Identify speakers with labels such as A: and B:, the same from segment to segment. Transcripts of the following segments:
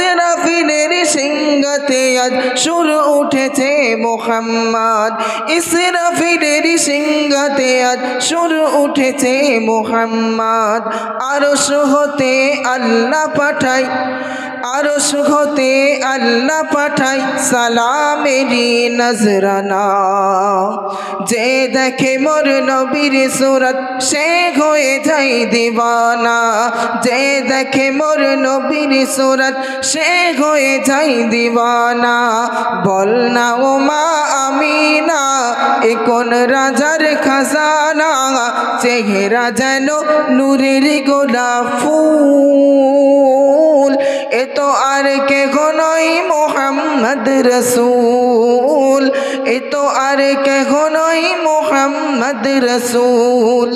A: ইসরাফিলের সিংহাতে আজ সুর উঠেছে মুহাম্মদ, ইসরাফিলের সিংহাতে আজ সুর উঠেছে মুহাম্মদ। আরশ হতে আল্লাহ পাঠাই, আরশ হতে আল্লাহ পাঠাই সালামেরি নজরানা। যে দেখে মোর নবীর সুরত সে হয়ে যায় দিওয়ানা, যে দেখে মোর নবীর সুরত সে হয়ে যায় দিওয়ানা। বল না ও মা আমিনা এ কোন রাজার খাজানা, চেহারা যেন নূরের গোলাপ ফুল। এ তো আর কেহ নয় মুহাম্মদ রসূল, এ তো আর কেহ নয় মুহাম্মদ রসূল।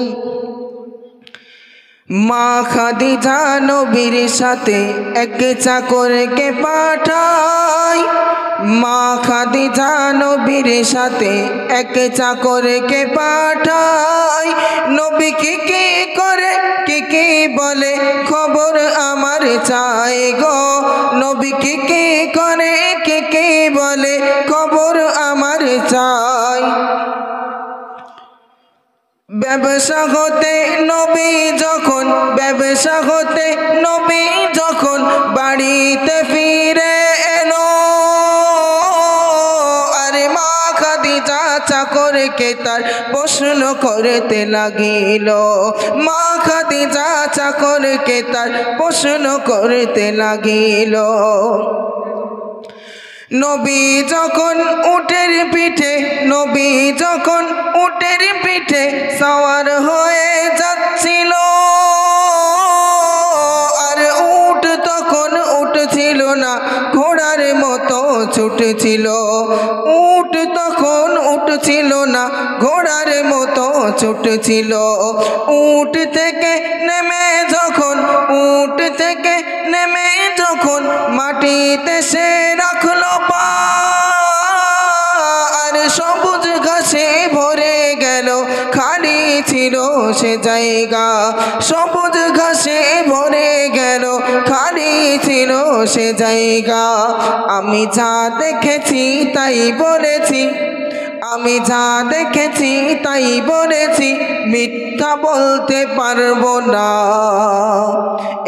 A: মা খাদিজা নবীর সাথে এক চাকরকে পাঠায়, মা খাদিজা নবীর সাথে এক চাকরকে পাঠায়। নবীকে কি করে কি বলে খবর আমার চাই গো, নবীকে কি করে কি বলে খবর আমার চাই। ব্যবসা হতে নবী যখন, ব্যবসা হতে নবী যখন বাড়িতে ফিরে এলো, আরে মা খাদিজা চাকরকে তার প্রশ্ন করতে লাগিল, মা খাদিজা চাকরকে তার প্রশ্ন করতে লাগিল। নবী যখন উটের পিঠে, নবী যখন উটের পিঠে সওয়ার হয়ে যাচ্ছিল, আর উট তখন উঠছিল না ঘোড়ার মতো ছুটছিল, উট তখন উঠছিল না ঘোড়ার মতো ছুটছিল। উট থেকে নেমে যখন, উট থেকে নেমে যখন মাটিতে সে রাখলো পা, আর সবুজ ঘাসে ভরে গেল খালি ছিল সে জায়গা, সবুজ ঘাসে ভরে গেল খালি ছিল সে জায়গা। আমি যা দেখেছি তাই বলেছি, আমি যা দেখেছি তাই বলেছি, মিথ্যা বলতে পারবো না।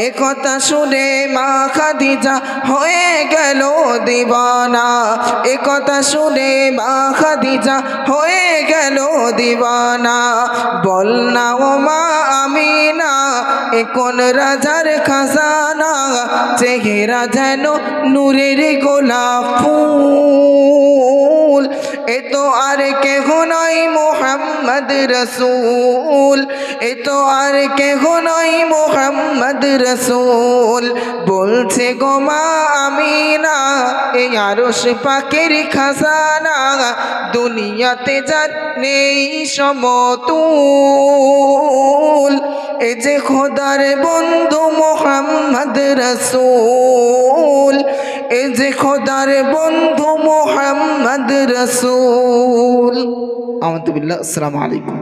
A: একথা শুনে মা খাদিজা হয়ে গেল দিওয়ানা, একথা শুনে মা খাদিজা হয়ে গেল দিওয়ানা। বল না ও মা আমিনা এ কোন রাজার খাজানা, চেহারা যেন নূরের গোলাপ ফুল। এ তো আর কেহ নয় মুহাম্মদ রসূল, এ তো আর কেহ নয় মুহাম্মদ রসূল। বলছে গো মা আমিনা এই আরশ পাকের খাজানা, দুনিয়াতে যার নেই সমতুল। এ যে খোদার বন্ধু মুহাম্মদ রসূল, এ যে খোদার বন্ধু মুহাম্মদ রসূল। আমাদুবিল্লাহ। আসসালামু আলাইকুম।